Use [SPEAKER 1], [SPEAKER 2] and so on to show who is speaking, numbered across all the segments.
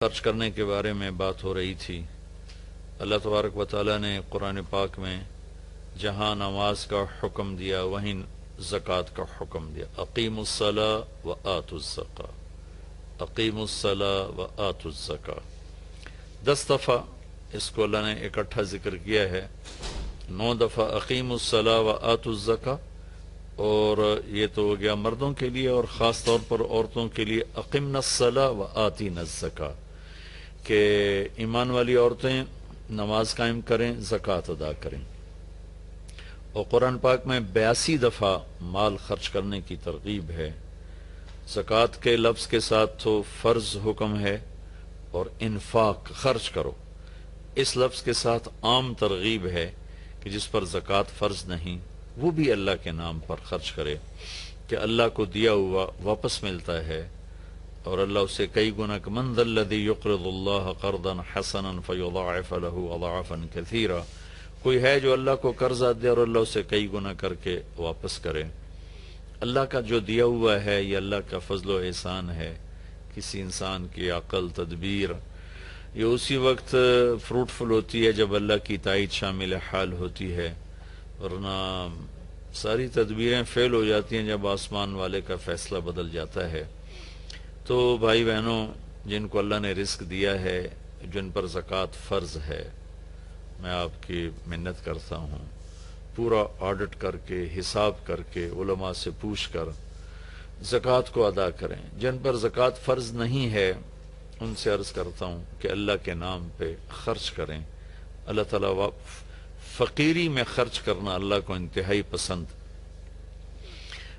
[SPEAKER 1] خرچ کرنے کے بارے میں بات ہو رہی تھی۔ اللہ تبارک و تعالیٰ نے قرآن پاک میں جہاں نماز کا حکم دیا وہیں زکوٰۃ کا حکم دیا۔ اقیموا الصلاۃ و آتوا الزکاۃ، اقیموا الصلاۃ و آتوا الزکاۃ۔ 10 دفعہ اس کو اللہ نے اکٹھا ذکر کیا ہے، 9 دفعہ اقیموا الصلاۃ و آتوا الزکاۃ، اور یہ تو ہو گیا مردوں کے لیے، اور خاص طور پر عورتوں کے لیے اقمنا الصلاۃ و آتینا الزکاۃ، کہ ایمان والی عورتیں نماز قائم کریں، زکوٰۃ ادا کریں۔ اور قرآن پاک میں 82 دفعہ مال خرچ کرنے کی ترغیب ہے۔ زکوٰۃ کے لفظ کے ساتھ تو فرض حکم ہے، اور انفاق خرچ کرو اس لفظ کے ساتھ عام ترغیب ہے کہ جس پر زکوٰۃ فرض نہیں وہ بھی اللہ کے نام پر خرچ کرے، کہ اللہ کو دیا ہوا واپس ملتا ہے، اور اللہ اسے کئی گنا من ذا الذی یقرض اللہ قرضا حسنا فیضاعف له اضعافا کثیرا، کوئی ہے جو اللہ کو قرضہ دے اور اللہ اسے کئی گنا کر کے واپس کرے۔ اللہ کا جو دیا ہوا ہے یہ اللہ کا فضل و احسان ہے۔ کسی انسان کی عقل، تدبیر یہ اسی وقت فروٹفل ہوتی ہے جب اللہ کی تائید شامل حال ہوتی ہے، ورنہ ساری تدبیریں فیل ہو جاتی ہیں جب آسمان والے کا فیصلہ بدل جاتا ہے۔ تو بھائی بہنوں، جن کو اللہ نے رزق دیا ہے، جن پر زکوٰۃ فرض ہے، میں آپ کی منت کرتا ہوں پورا آڈٹ کر کے، حساب کر کے، علماء سے پوچھ کر زکوٰۃ کو ادا کریں۔ جن پر زکوٰۃ فرض نہیں ہے ان سے عرض کرتا ہوں کہ اللہ کے نام پہ خرچ کریں۔ اللہ تعالیٰ فقیری میں خرچ کرنا اللہ کو انتہائی پسند۔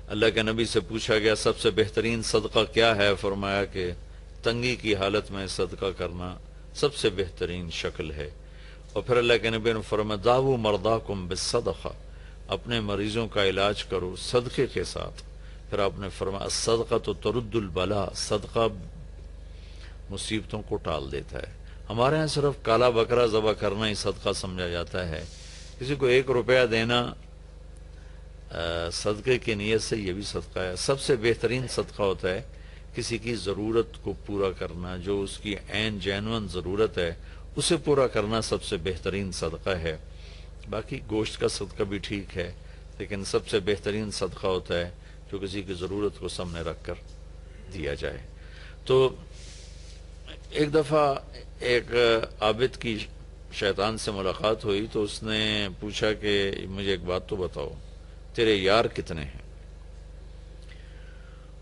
[SPEAKER 1] اللہ کے نبی سے پوچھا گیا سب سے بہترین صدقہ کیا ہے؟ فرمایا کہ تنگی کی حالت میں صدقہ کرنا سب سے بہترین شکل ہے۔ اور پھر اللہ کے نبی نے فرمایا دعوا مرضاکم بالصدقہ، اپنے مریضوں کا علاج کرو صدقے کے ساتھ۔ پھر آپ نے فرمایا الصدقۃ ترد البلاء، صدقہ مصیبتوں کو ٹال دیتا ہے۔ ہمارے ہاں صرف کالا بکرا ذبح کرنا ہی صدقہ سمجھا جاتا ہے۔ کسی کو 1 روپیہ دینا صدقے کی نیت سے یہ بھی صدقہ ہے۔ سب سے بہترین صدقہ ہوتا ہے کسی کی ضرورت کو پورا کرنا، جو اس کی عین جینون ضرورت ہے اسے پورا کرنا سب سے بہترین صدقہ ہے۔ باقی گوشت کا صدقہ بھی ٹھیک ہے، لیکن سب سے بہترین صدقہ ہوتا ہے جو کسی کی ضرورت کو سامنے رکھ کر دیا جائے۔ تو ایک دفعہ ایک عابد کی شیطان سے ملاقات ہوئی تو اس نے پوچھا کہ مجھے ایک بات تو بتاؤ، تیرے یار کتنے ہیں؟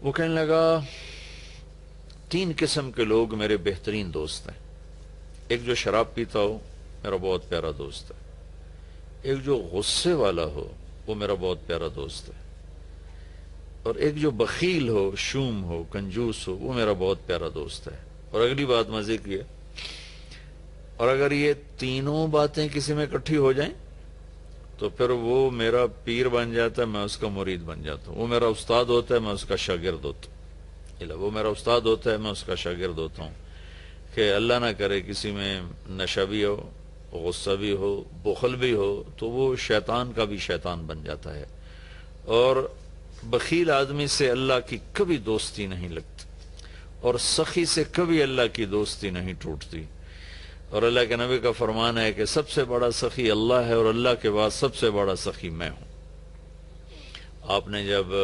[SPEAKER 1] وہ کہنے لگا 3 قسم کے لوگ میرے بہترین دوست ہیں۔ ایک جو شراب پیتا ہو میرا بہت پیارا دوست ہے، ایک جو غصے والا ہو وہ میرا بہت پیارا دوست ہے، اور ایک جو بخیل ہو، شوم ہو، کنجوس ہو وہ میرا بہت پیارا دوست ہے۔ اور اگلی بات مزے کی ہے، اور اگر یہ تینوں باتیں کسی میں اکٹھی ہو جائیں تو پھر وہ میرا پیر بن جاتا ہے، میں اس کا مرید بن جاتا ہوں۔ وہ میرا استاد ہوتا ہے، میں اس کا شاگرد ہوتا ہوں۔ وہ میرا استاد ہوتا ہے، میں اس کا شاگرد ہوتا ہوں۔ کہ اللہ نہ کرے کسی میں نشہ بھی ہو، غصہ بھی ہو، بخل بھی ہو، تو وہ شیطان کا بھی شیطان بن جاتا ہے۔ اور بخیل آدمی سے اللہ کی کبھی دوستی نہیں لگتی، اور سخی سے کبھی اللہ کی دوستی نہیں ٹوٹتی۔ اور اللہ کے نبی کا فرمان ہے کہ سب سے بڑا سخی اللہ ہے، اور اللہ کے بعد سب سے بڑا سخی میں ہوں۔ آپ نے جب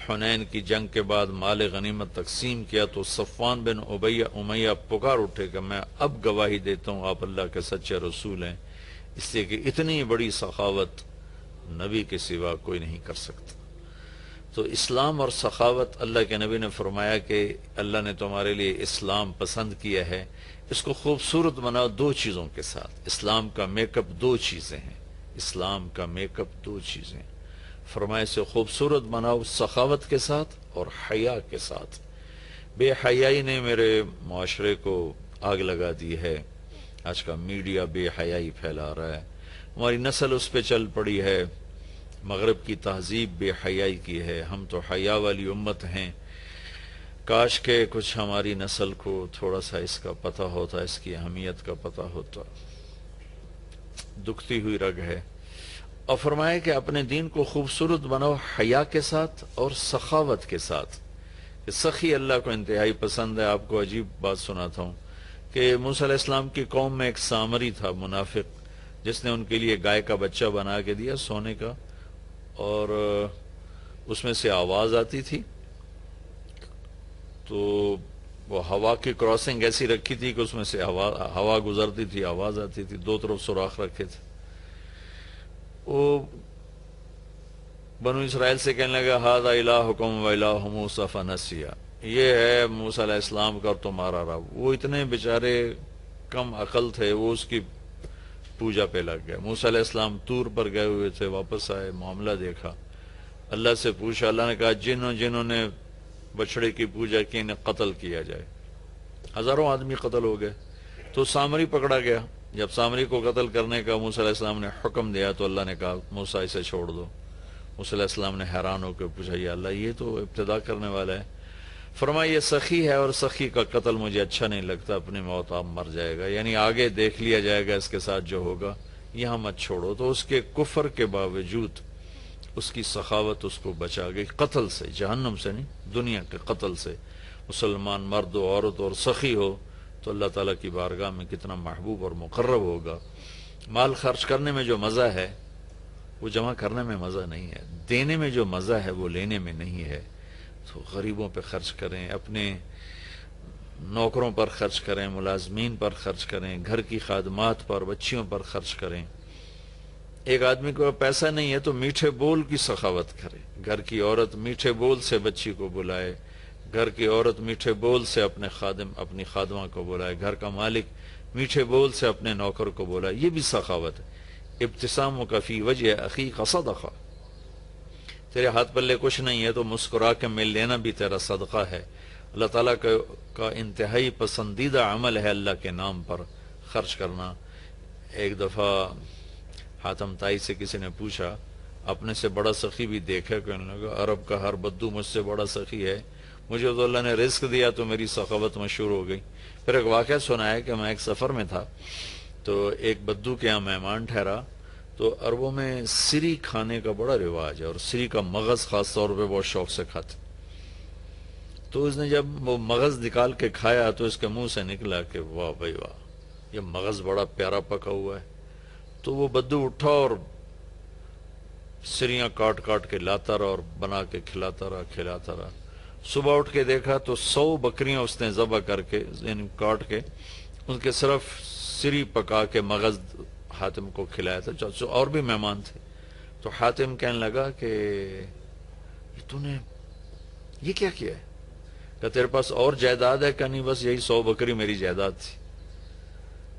[SPEAKER 1] حنین کی جنگ کے بعد مال غنیمت تقسیم کیا تو صفوان بن امیہ پکار اٹھے کہ میں اب گواہی دیتا ہوں آپ اللہ کے سچے رسول ہیں، اس لیے کہ اتنی بڑی سخاوت نبی کے سوا کوئی نہیں کر سکتا۔ تو اسلام اور سخاوت، اللہ کے نبی نے فرمایا کہ اللہ نے تمہارے لیے اسلام پسند کیا ہے، اس کو خوبصورت بناؤ 2 چیزوں کے ساتھ۔ اسلام کا میک اپ 2 چیزیں ہیں، اسلام کا میک اپ 2 چیزیں ہیں۔ فرمایا سے خوبصورت بناؤ سخاوت کے ساتھ اور حیا کے ساتھ۔ بے حیائی نے میرے معاشرے کو آگ لگا دی ہے۔ آج کا میڈیا بے حیائی پھیلا رہا ہے، ہماری نسل اس پہ چل پڑی ہے۔ مغرب کی تہذیب بے حیائی کی ہے، ہم تو حیا والی امت ہیں۔ کاش کہ کچھ ہماری نسل کو تھوڑا سا اس کا پتہ ہوتا، اس کی اہمیت کا پتہ ہوتا۔ دکھتی ہوئی رگ ہے۔ اور فرمایا کہ اپنے دین کو خوبصورت بناؤ حیا کے ساتھ اور سخاوت کے ساتھ، کہ سخی اللہ کو انتہائی پسند ہے. آپ کو عجیب بات سناتا ہوں کہ موسیٰ علیہ السلام کی قوم میں ایک سامری تھا منافق، جس نے ان کے لیے گائے کا بچہ بنا کے دیا سونے کا، اور اس میں سے آواز آتی تھی. تو وہ ہوا کی کراسنگ ایسی رکھی تھی کہ اس میں سے ہوا گزرتی تھی، آواز آتی تھی، دو طرف سوراخ رکھے تھے. وہ بنو اسرائیل سے کہنے لگا ھذا الہکم و الہ موسیٰ فنسیٰ، یہ ہے موسیٰ علیہ السلام کا اور تمہارا رب. وہ اتنے بیچارے کم عقل تھے، وہ اس کی پوجا پہ لگ گئے. موسیٰ علیہ السلام طور پر گئے ہوئے تھے، واپس آئے، معاملہ دیکھا، اللہ سے پوچھا. اللہ نے کہا جنہوں نے بچڑے کی پوجا کی انہیں قتل کیا جائے. ہزاروں آدمی قتل ہو گئے. تو سامری پکڑا گیا. جب سامری کو قتل کرنے کا موسیٰ علیہ السلام نے حکم دیا تو اللہ نے کہا موسیٰ اسے چھوڑ دو. موسیٰ علیہ السلام نے حیران ہو کے پوچھا یا اللہ یہ تو ابتدا کرنے والا ہے. فرمایا یہ سخی ہے اور سخی کا قتل مجھے اچھا نہیں لگتا، اپنی موت آپ مر جائے گا، یعنی آگے دیکھ لیا جائے گا اس کے ساتھ جو ہوگا، یہاں مت چھوڑو. تو اس کے کفر کے باوجود اس کی سخاوت اس کو بچا گئی قتل سے، جہنم سے نہیں، دنیا کے قتل سے. مسلمان مرد و عورت اور سخی ہو تو اللہ تعالیٰ کی بارگاہ میں کتنا محبوب اور مقرب ہوگا. مال خرچ کرنے میں جو مزہ ہے وہ جمع کرنے میں مزہ نہیں ہے، دینے میں جو مزہ ہے وہ لینے میں نہیں ہے. تو غریبوں پہ خرچ کریں، اپنے نوکروں پر خرچ کریں، ملازمین پر خرچ کریں، گھر کی خادمات پر، بچیوں پر خرچ کریں. ایک آدمی کو پیسہ نہیں ہے تو میٹھے بول کی سخاوت کرے. گھر کی عورت میٹھے بول سے بچی کو بلائے، گھر کی عورت میٹھے بول سے اپنی خادمہ کو بلائے، گھر کا مالک میٹھے بول سے اپنے نوکر کو بلائے. یہ بھی سخاوت ہے. ابتسامک فی وجہ اخیک صدقہ، تیرے ہاتھ پلے کچھ نہیں ہے تو مسکرا کے مل لینا بھی تیرا صدقہ ہے. اللہ تعالیٰ کا انتہائی پسندیدہ عمل ہے اللہ کے نام پر خرچ کرنا. ایک دفعہ حاتم طائی سے کسی نے پوچھا اپنے سے بڑا سخی بھی دیکھا؟ کہنے لگا عرب کا ہر بدو مجھ سے بڑا سخی ہے، مجھے تو اللہ نے رزق دیا تو میری سخاوت مشہور ہو گئی. پھر ایک واقعہ سنایا کہ میں ایک سفر میں تھا تو ایک بدو کے یہاں مہمان ٹھہرا. تو عربوں میں سری کھانے کا بڑا رواج ہے اور سری کا مغز خاص طور پہ بہت شوق سے کھاتے. تو اس نے جب وہ مغز نکال کے کھایا تو اس کے منہ سے نکلا کہ واہ بھائی واہ، یہ مغز بڑا پیارا پکا ہوا ہے. تو وہ بدو اٹھا اور سریاں کاٹ کاٹ کے لاتا رہا اور بنا کے کھلاتا رہا. صبح اٹھ کے دیکھا تو 100 بکریاں اس نے ذبح کر کے یعنی کاٹ کے ان کے صرف سری پکا کے مغز حاتم کو کھلایا تھا. اور بھی مہمان تھے. تو حاتم کہنے لگا کہ تو نے یہ کیا ہے؟ کہ تیرے پاس اور جائیداد ہے؟ کہ نہیں بس یہی 100 بکری میری جائیداد تھی.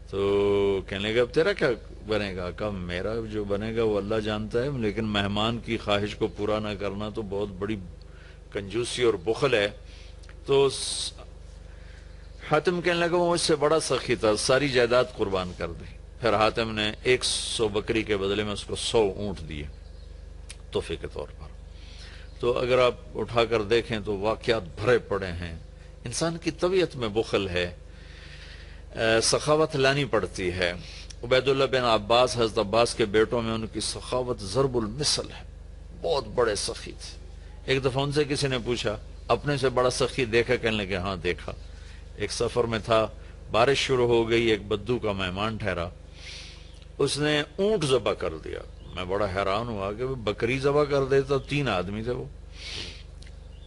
[SPEAKER 1] تو کہنے لگا اب تیرا کیا بنے گا؟ کہ میرا جو بنے گا وہ اللہ جانتا ہے، لیکن مہمان کی خواہش کو پورا نہ کرنا تو بہت بڑی کنجوسی اور بخل ہے. تو حاتم کہنے لگا وہ مجھ سے بڑا سخی تھا، ساری جائیداد قربان کر دی. پھر حاتم نے 100 بکری کے بدلے میں اس کو 100 اونٹ دیے تحفے کے طور پر. تو اگر آپ اٹھا کر دیکھیں تو واقعات بھرے پڑے ہیں. انسان کی طبیعت میں بخل ہے، سخاوت لانی پڑتی ہے. عبید اللہ بن عباس، حضرت عباس کے بیٹوں میں ان کی سخاوت ضرب المثل ہے، بہت بڑے سخی تھے. ایک دفعہ ان سے کسی نے پوچھا اپنے سے بڑا سخی دیکھا؟ کہنے لگے ہاں دیکھا. ایک سفر میں تھا، بارش شروع ہو گئی، ایک بدو کا مہمان ٹھہرا، اس نے اونٹ ذبح کر دیا. میں بڑا حیران ہوا کہ بکری ذبح کر دیتا. 3 آدمی تھے وہ.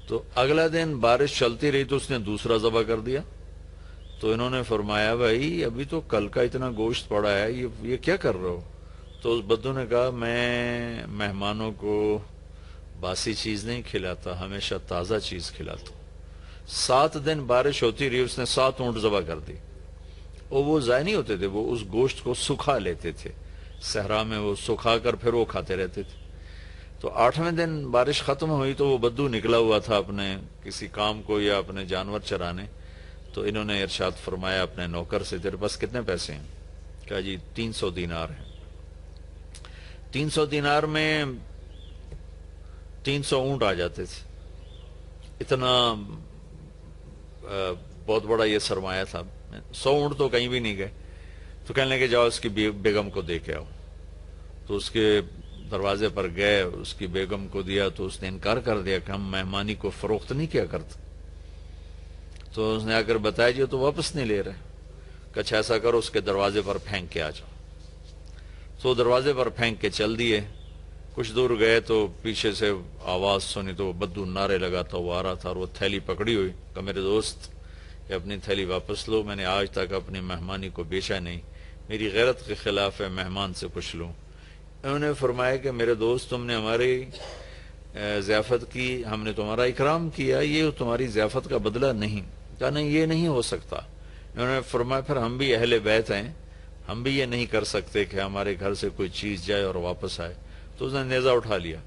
[SPEAKER 1] تو اگلا دن بارش چلتی رہی تو اس نے دوسرا ذبح کر دیا. تو انہوں نے فرمایا بھائی ابھی تو کل کا اتنا گوشت پڑا ہے، یہ کیا کر رہے ہو؟ تو اس بدو نے کہا میں مہمانوں کو باسی چیز نہیں کھلاتا، ہمیشہ تازہ چیز کھلاتا ہوں. 7 دن بارش ہوتی رہی، اس نے 7 اونٹ ذبح کر دی. اور وہ ضائع نہیں ہوتے تھے، وہ اس گوشت کو سکھا لیتے تھے صحرا میں، وہ سکھا کر پھر وہ کھاتے رہتے تھے. تو 8ویں دن بارش ختم ہوئی تو وہ بدو نکلا ہوا تھا اپنے کسی کام کو یا اپنے جانور چرانے. تو انہوں نے ارشاد فرمایا اپنے نوکر سے تیرے پاس کتنے پیسے ہیں؟ کہا جی 300 دینار ہیں. 300 دینار میں 300 اونٹ آ جاتے تھے. اتنا بہت بڑا یہ سرمایہ تھا. 100 اونٹ تو کہیں بھی نہیں گئے. تو کہنے لگے جاؤ اس کی بیگم کو دے کے آؤ. تو اس کے دروازے پر گئے، اس کی بیگم کو دیا تو اس نے انکار کر دیا کہ ہم مہمانی کو فروخت نہیں کیا کرتے. تو اس نے آ کر بتایا جی تو واپس نہیں لے رہے. کچھ ایسا کرو اس کے دروازے پر پھینک کے آ جاؤ. تو دروازے پر پھینک کے چل دیے. کچھ دور گئے تو پیچھے سے آواز سنی تو بدو نعرے لگاتا وہ آ رہا تھا اور وہ تھیلی پکڑی ہوئی. کہ میرے دوست یہ اپنی تھیلی واپس لو, میں نے آج تک اپنی مہمانی کو بیچا نہیں, میری غیرت کے خلاف ہے, مہمان سے پوچھ لوں. انہوں نے فرمایا کہ میرے دوست تم نے ہماری ضیافت کی, ہم نے تمہارا اکرام کیا, یہ تمہاری ضیافت کا بدلہ نہیں. کہا نہیں یہ نہیں ہو سکتا. انہوں نے فرمایا پھر ہم بھی اہل بیت ہیں, ہم بھی یہ نہیں کر سکتے کہ ہمارے گھر سے کوئی چیز جائے اور واپس آئے. تو اس نے نیزہ اٹھا لیا,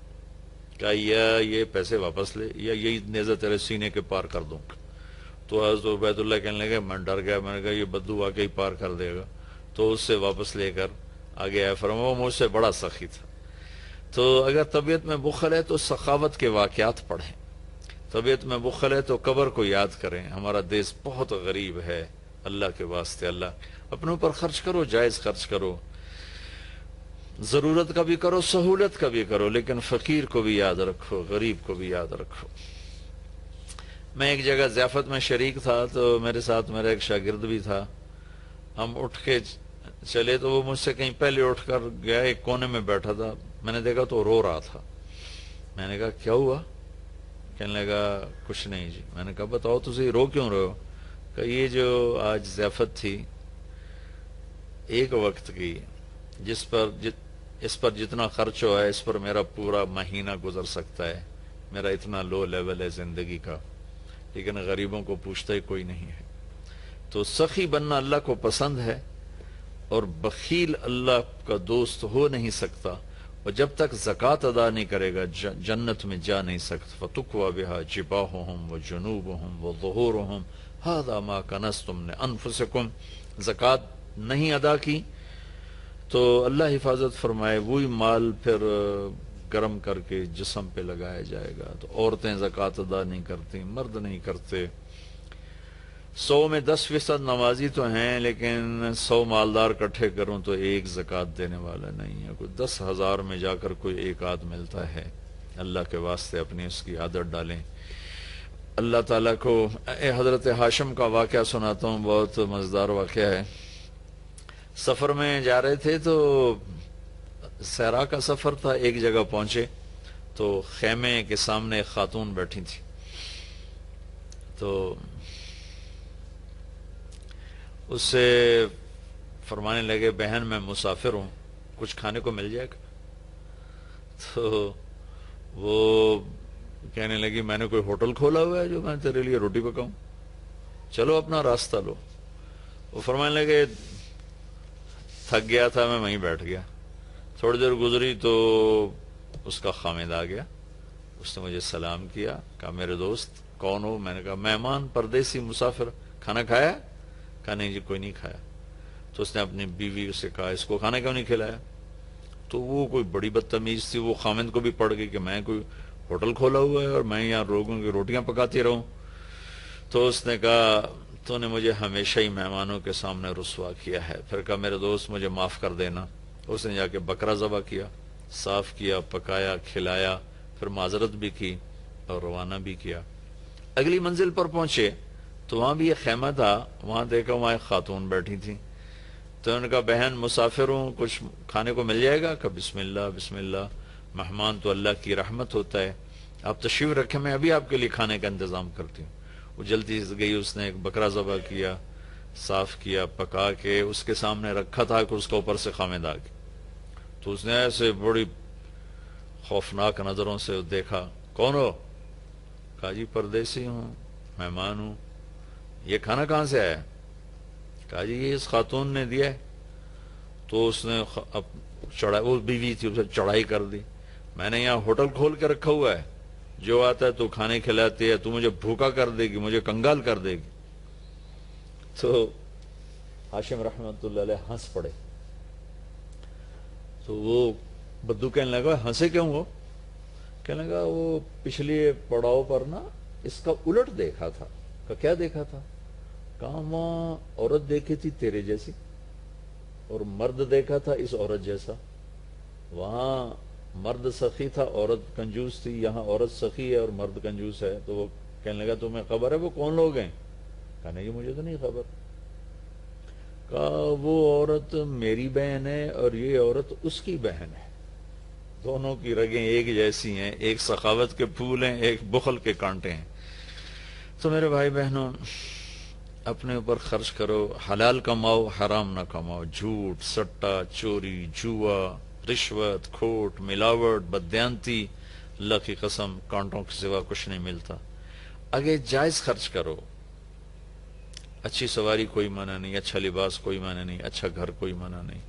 [SPEAKER 1] کہا یا یہ پیسے واپس لے یا یہی نیزہ تیرے سینے کے پار کر دوں. تو حضرت عبید اللہ کہنے لگے میں ڈر گیا, میں نے کہا یہ بدو واقعی پار کر دے گا. تو اس سے واپس لے کر آگے آیا. فرمایا وہ مجھ سے بڑا سخی تھا. تو اگر طبیعت میں بخل ہے تو سخاوت کے واقعات پڑھیں, طبیعت میں بخل ہے تو قبر کو یاد کریں. ہمارا دیش بہت غریب ہے, اللہ کے واسطے اللہ اپنے اوپر خرچ کرو, جائز خرچ کرو, ضرورت کا بھی کرو, سہولت کا بھی کرو, لیکن فقیر کو بھی یاد رکھو, غریب کو بھی یاد رکھو. میں ایک جگہ ضیافت میں شریک تھا تو میرے ساتھ میرا ایک شاگرد بھی تھا. ہم اٹھ کے چلے تو وہ مجھ سے کہیں پہلے اٹھ کر گیا, ایک کونے میں بیٹھا تھا. میں نے دیکھا تو رو رہا تھا. میں نے کہا کیا ہوا؟ کہنے لگا کچھ نہیں جی. میں نے کہا بتاؤ تجھے رو کیوں رہے ہو؟ کہ یہ جو آج ضیافت تھی ایک وقت کی, اس پر جتنا خرچ ہوا ہے اس پر میرا پورا مہینہ گزر سکتا ہے, میرا اتنا لو لیول ہے زندگی کا, لیکن غریبوں کو پوچھتا ہی کوئی نہیں ہے. تو سخی بننا اللہ کو پسند ہے, اور بخیل اللہ کا دوست ہو نہیں سکتا, اور جب تک زکوٰۃ ادا نہیں کرے گا جنت میں جا نہیں سکتا. فَتُقْوَى بِهَا جِبَاهُهُمْ وَجُنُوبُهُمْ وَظُهُورُهُمْ هَذَا مَا كَنَزْتُمْ لِأَنفُسِكُمْ. زکوٰۃ نہیں ادا کی تو اللہ حفاظت فرمائے وہی مال پھر گرم کر کے جسم پہ لگایا جائے گا. تو عورتیں زکوٰۃ ادا نہیں کرتی, مرد نہیں کرتے. 100 میں 10% نمازی تو ہیں, لیکن 100 مالدار اکٹھے کروں تو ایک زکوٰۃ دینے والا نہیں ہے. کوئی 10,000 میں جا کر کوئی ایک آدھ ملتا ہے. اللہ کے واسطے اپنی اس کی عادت ڈالیں. اللہ تعالیٰ کو حضرت ہاشم کا واقعہ سناتا ہوں, بہت مزیدار واقعہ ہے. سفر میں جا رہے تھے تو صحرا کا سفر تھا. ایک جگہ پہنچے تو خیمے کے سامنے ایک خاتون بیٹھی تھی. تو اس سے فرمانے لگے بہن میں مسافر ہوں, کچھ کھانے کو مل جائے گا؟ تو وہ کہنے لگی میں نے کوئی ہوٹل کھولا ہوا ہے جو میں تیرے لیے روٹی پکاؤں, چلو اپنا راستہ لو. وہ فرمانے لگے تھک گیا تھا میں وہیں بیٹھ گیا. تھوڑی دیر گزری تو اس کا خامد آ گیا. اس نے مجھے سلام کیا, کہا میرے دوست کون ہو؟ میں نے کہا مہمان, پردیسی, مسافر. کھانا کھایا؟ کہا نہیں جی کوئی نہیں کھایا. تو اس نے اپنی بیوی سے کہا اس کو کھانا کیوں نہیں کھلایا؟ تو وہ کوئی بڑی بدتمیز تھی, وہ خامد کو بھی پڑ گئی کہ میں کوئی ہوٹل کھولا ہوا ہے اور میں یہاں لوگوں کی روٹیاں پکاتی رہوں. تو اس نے کہا تو نے مجھے ہمیشہ ہی مہمانوں کے سامنے رسوا کیا ہے. پھر کہا میرے دوست مجھے معاف کر دینا. اس نے جا کے بکرا ذبح کیا, صاف کیا, پکایا, کھلایا, پھر معذرت بھی کی اور روانہ بھی کیا. اگلی منزل پر پہنچے تو وہاں بھی ایک خیمہ تھا. وہاں دیکھا وہاں ایک خاتون بیٹھی تھی. تو انہوں نے کہا بہن مسافر ہوں, کچھ کھانے کو مل جائے گا؟ کہ بسم اللہ بسم اللہ, مہمان تو اللہ کی رحمت ہوتا ہے, آپ تشریف رکھیں, میں ابھی آپ کے لیے کھانے کا انتظام کرتی ہوں. وہ جلدی سے گئی, اس نے ایک بکرا ذبح کیا, صاف کیا, پکا کے اس کے سامنے رکھا تھا کہ اس کا اوپر سے خامد آ گیا. تو اس نے ایسے بڑی خوفناک نظروں سے دیکھا, کون ہو؟ کہا جی پردیسی ہوں, مہمان ہوں. یہ کھانا کہاں سے آیا؟ کہا جی یہ اس خاتون نے دیا ہے. تو اس نے چڑھائی, وہ بیوی تھی, اسے چڑھائی کر دی. میں نے یہاں ہوٹل کھول کے رکھا ہوا ہے, جو آتا ہے تو کھانے کھلاتی ہے, تو مجھے بھوکا کر دے گی, مجھے کنگال کر دے گی. تو ہاشم رحمت اللہ علیہ ہنس پڑے. تو وہ بدو کہنے لگا ہنسے کیوں ہو؟ کہنے لگا وہ پچھلی پڑاؤ پر نا اس کا الٹ دیکھا تھا. کہ کیا دیکھا تھا؟ کہاں وہاں عورت دیکھی تھی تیرے جیسی, اور مرد دیکھا تھا اس عورت جیسا. وہاں مرد سخی تھا, عورت کنجوس تھی. یہاں عورت سخی ہے اور مرد کنجوس ہے. تو وہ کہنے لگا تمہیں خبر ہے وہ کون لوگ ہیں؟ کہا نہیں مجھے تو نہیں خبر. کہا وہ عورت میری بہن ہے اور یہ عورت اس کی بہن ہے, دونوں کی رگیں ایک جیسی ہیں, ایک سخاوت کے پھول ہیں, ایک بخل کے کانٹے ہیں. تو میرے بھائی بہنوں, اپنے اوپر خرچ کرو, حلال کماؤ, حرام نہ کماؤ. جھوٹ, سٹا, چوری, جوا, رشوت, کھوٹ, ملاوٹ, بددیانتی, اللہ کی قسم کانٹوں کے سوا کچھ نہیں ملتا. اگے جائز خرچ کرو, اچھی سواری کوئی منع نہیں, اچھا لباس کوئی منع نہیں, اچھا گھر کوئی منع نہیں.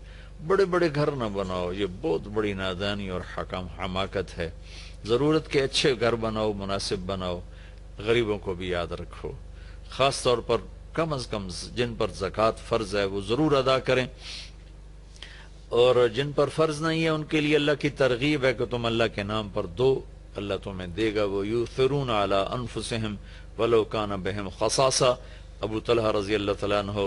[SPEAKER 1] بڑے بڑے گھر نہ بناؤ, یہ بہت بڑی نادانی اور حماقت ہے. ضرورت کے اچھے گھر بناؤ, مناسب بناؤ. غریبوں کو بھی یاد رکھو, خاص طور پر کم از کم جن پر زکوٰۃ فرض ہے وہ ضرور ادا کریں, اور جن پر فرض نہیں ہے ان کے لیے اللہ کی ترغیب ہے کہ تم اللہ کے نام پر دو, اللہ تمہیں دے گا. وَيُؤْثِرُونَ عَلَىٰ أَنفُسِهِمْ وَلَوْ كَانَ بِهِمْ خَصَاصَةٌ. ابو طلحہ رضی اللہ تعالیٰ عنہ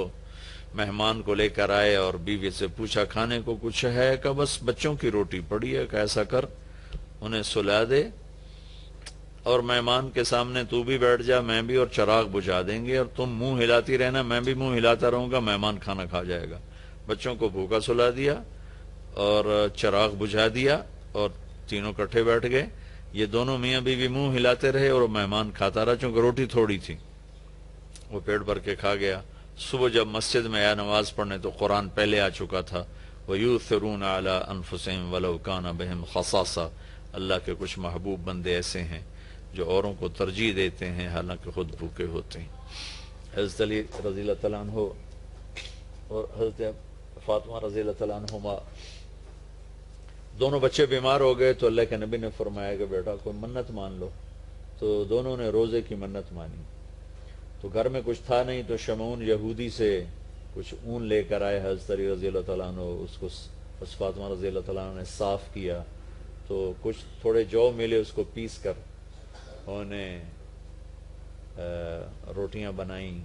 [SPEAKER 1] مہمان کو لے کر آئے اور بیوی سے پوچھا کھانے کو کچھ ہے؟ کہ بس بچوں کی روٹی پڑی ہے. کہ ایسا کر, انہیں سلا دے اور مہمان کے سامنے تو بھی بیٹھ جا, میں بھی, اور چراغ بجھا دیں گے, اور تم منہ ہلاتی رہنا, میں بھی منہ ہلاتا رہوں گا, مہمان کھانا کھا جائے گا. بچوں کو بھوکا سلا دیا اور چراغ بجھا دیا اور تینوں کٹھے بیٹھ گئے. یہ دونوں میاں بیوی منہ ہلاتے رہے اور مہمان کھاتا رہا, چونکہ روٹی تھوڑی تھی, وہ پیٹ بھر کے کھا گیا. صبح جب مسجد میں آیا نماز پڑھنے تو قرآن پہلے آ چکا تھا, وَيُؤْثِرُونَ عَلَىٰ أَنفُسِهِمْ وَلَوْ كَانَ بِهِمْ خَصَاصَةٌ. اللہ کے کچھ محبوب بندے ایسے ہیں جو اوروں کو ترجیح دیتے ہیں حالانکہ خود بھوکے ہوتے ہیں. حضرت علی رضی اللہ تعالیٰ عنہ اور حضرت فاطمہ رضی اللہ تعالیٰ عنہما دونوں بچے بیمار ہو گئے تو اللہ کے نبی نے فرمایا کہ بیٹا کوئی منت مان لو. تو دونوں نے روزے کی منت مانی. تو گھر میں کچھ تھا نہیں تو شمعون یہودی سے کچھ اون لے کر آئے حضرت علی رضی اللہ تعالیٰ عنہ, اس کو فاطمہ رضی اللہ تعالیٰ عنہ نے صاف کیا, تو کچھ تھوڑے جو ملے اس کو پیس کر انہیں روٹیاں بنائیں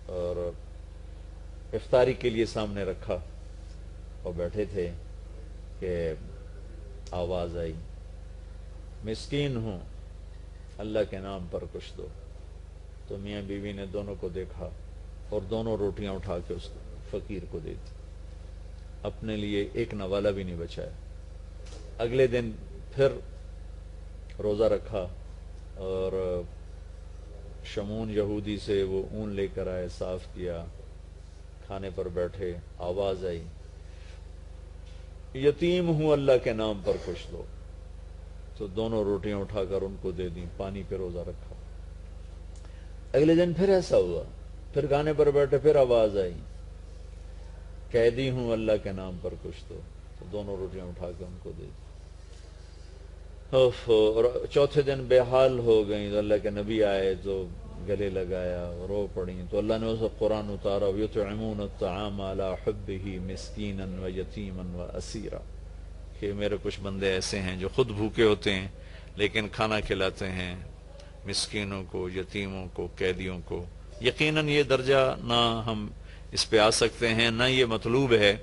[SPEAKER 1] اور افطاری کے لیے سامنے رکھا, اور بیٹھے تھے کہ آواز آئی, مسکین ہوں, اللہ کے نام پر کچھ دو. تو میاں بیوی نے دونوں کو دیکھا اور دونوں روٹیاں اٹھا کے اس فقیر کو دے دی, اپنے لیے ایک نوالا بھی نہیں بچایا. اگلے دن پھر روزہ رکھا اور شمعون یہودی سے وہ اون لے کر آئے, صاف کیا, کھانے پر بیٹھے, آواز آئی, یتیم ہوں اللہ کے نام پر کچھ دو. تو دونوں روٹیاں اٹھا کر ان کو دے دیں, پانی پہ روزہ رکھا. اگلے دن پھر ایسا ہوا, پھر کھانے پر بیٹھے, پھر آواز آئی, قیدی ہوں اللہ کے نام پر کچھ دو. تو دونوں روٹیاں اٹھا کے ان کو دے دی. اور چوتھے دن بے حال ہو گئیں تو اللہ کے نبی آئے تو گلے لگایا, رو پڑی. تو اللہ نے اسے قرآن اتارا, یطعمون الطعام علی حبہ مسکینا ویتیما واسیرا, کہ میرے کچھ بندے ایسے ہیں جو خود بھوکے ہوتے ہیں لیکن کھانا کھلاتے ہیں مسکینوں کو, یتیموں کو, قیدیوں کو. یقیناً یہ درجہ نہ ہم اس پہ آ سکتے ہیں, نہ یہ مطلوب ہے,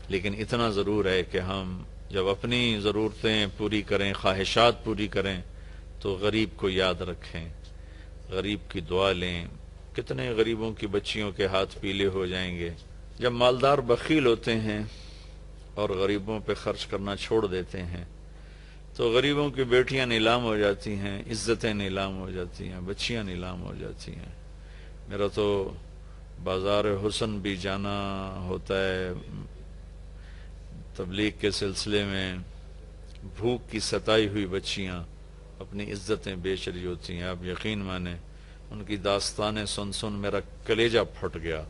[SPEAKER 1] لیکن اتنا ضرور ہے کہ ہم جب اپنی ضرورتیں پوری کریں, خواہشات پوری کریں, تو غریب کو یاد رکھیں, غریب کی دعا لیں. کتنے غریبوں کی بچیوں کے ہاتھ پیلے ہو جائیں گے جب مالدار بخیل ہوتے ہیں اور غریبوں پہ خرچ کرنا چھوڑ دیتے ہیں. تو غریبوں کی بیٹیاں نیلام ہو جاتی ہیں, عزتیں نیلام ہو جاتی ہیں, بچیاں نیلام ہو جاتی ہیں. میرا تو بازار حسن بھی جانا ہوتا ہے تبلیغ کے سلسلے میں. بھوک کی ستائی ہوئی بچیاں اپنی عزتیں بیچ رہی ہوتی ہیں. آپ یقین مانیں ان کی داستانیں سن سن میرا کلیجہ پھٹ گیا.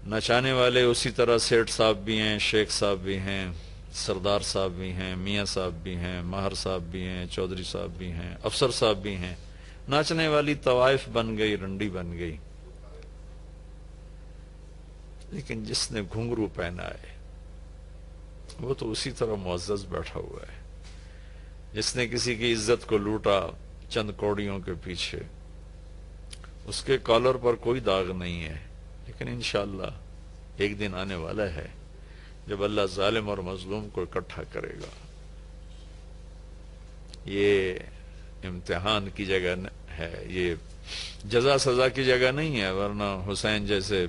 [SPEAKER 1] نچانے والے اسی طرح سیٹھ صاحب بھی ہیں, شیخ صاحب بھی ہیں, سردار صاحب بھی ہیں, میاں صاحب بھی ہیں, ماہر صاحب بھی ہیں, چودھری صاحب بھی ہیں, افسر صاحب بھی ہیں. ناچنے والی طوائف بن گئی, رنڈی بن گئی. لیکن جس نے گھنگرو پہنا ہے وہ تو اسی طرح معزز بیٹھا ہوا ہے. جس نے کسی کی عزت کو لوٹا چند کوڑیوں کے پیچھے, اس کے کالر پر کوئی داغ نہیں ہے. لیکن انشاءاللہ ایک دن آنے والا ہے جب اللہ ظالم اور مظلوم کو اکٹھا کرے گا. یہ امتحان کی جگہ ہے، یہ جزا سزا کی جگہ نہیں ہے، ورنہ حسین جیسے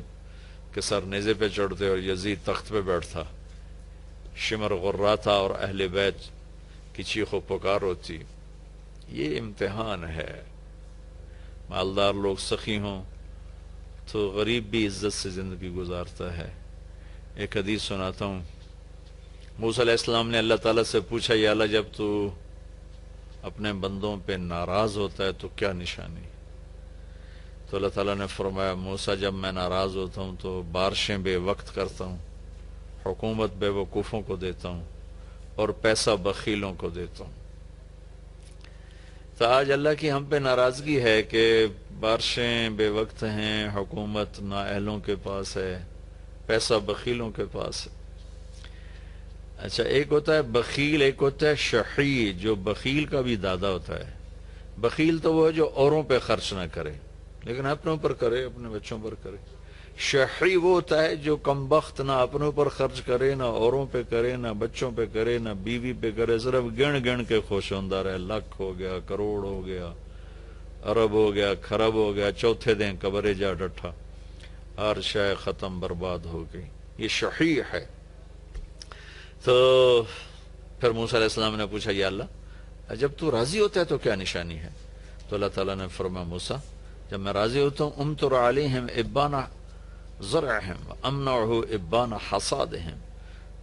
[SPEAKER 1] کہ سر نیزے پہ چڑھتے اور یزید تخت پہ بیٹھتا، شمر غراتا اور اہل بیت کی چیخ و پکار ہوتی۔ یہ امتحان ہے، مالدار لوگ سخی ہوں تو غریب بھی عزت سے زندگی گزارتا ہے۔ ایک حدیث سناتا ہوں، موسیٰ علیہ السلام نے اللہ تعالیٰ سے پوچھا، یا اللہ جب تو اپنے بندوں پہ ناراض ہوتا ہے تو کیا نشانی؟ تو اللہ تعالیٰ نے فرمایا، موسیٰ جب میں ناراض ہوتا ہوں تو بارشیں بے وقت کرتا ہوں، حکومت بے وقوفوں کو دیتا ہوں اور پیسہ بخیلوں کو دیتا ہوں۔ تو آج اللہ کی ہم پہ ناراضگی ہے کہ بارشیں بے وقت ہیں، حکومت نااہلوں کے پاس ہے، پیسہ بخیلوں کے پاس ہے۔ اچھا، ایک ہوتا ہے بخیل، ایک ہوتا ہے شحیح، جو بخیل کا بھی دادا ہوتا ہے۔ بخیل تو وہ ہے جو اوروں پہ خرچ نہ کرے لیکن اپنوں پر کرے، اپنے بچوں پر کرے۔ شحیح وہ ہوتا ہے جو کم بخت، نہ اپنوں پر خرچ کرے، نہ اوروں پہ کرے، نہ بچوں پہ کرے، نہ بیوی پہ کرے، صرف گن گن کے خوش ہوندہ رہے، لاکھ ہو گیا، کروڑ ہو گیا، ارب ہو گیا، خرب ہو گیا، چوتھے دن قبرے جا ڈٹھا، ہر شے ختم برباد ہو گئی۔ یہ شحیح ہے۔ تو پھر موسیٰ علیہ السلام نے پوچھا، یا اللہ جب تو راضی ہوتا ہے تو کیا نشانی ہے؟ تو اللہ تعالیٰ نے فرمایا، موسیٰ جب میں راضی ہوتا ہوں، امطر علیہم ابان زرعہم امنعہ ابان حصادہم،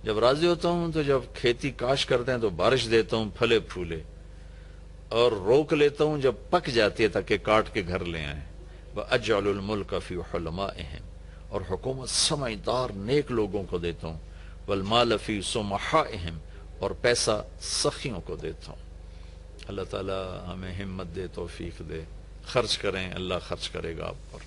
[SPEAKER 1] جب راضی ہوتا ہوں تو جب کھیتی کاش کرتے ہیں تو بارش دیتا ہوں پھلے پھولے، اور روک لیتا ہوں جب پک جاتی ہے تاکہ کاٹ کے گھر لے آئیں۔ وَأَجْعَلُ الْمُلْكَ فِي حُلَمَائِهِمْ، اور حکومت سمجھدار نیک لوگوں کو دیتا ہوں، وَالْمَالَ فِي سُمَحَائِهِمْ، اور پیسہ سخیوں کو دیتا ہوں۔ اللہ تعالی ہمیں ہمت دے، توفیق دے، خرچ کریں، اللہ خرچ کرے گا آپ پر۔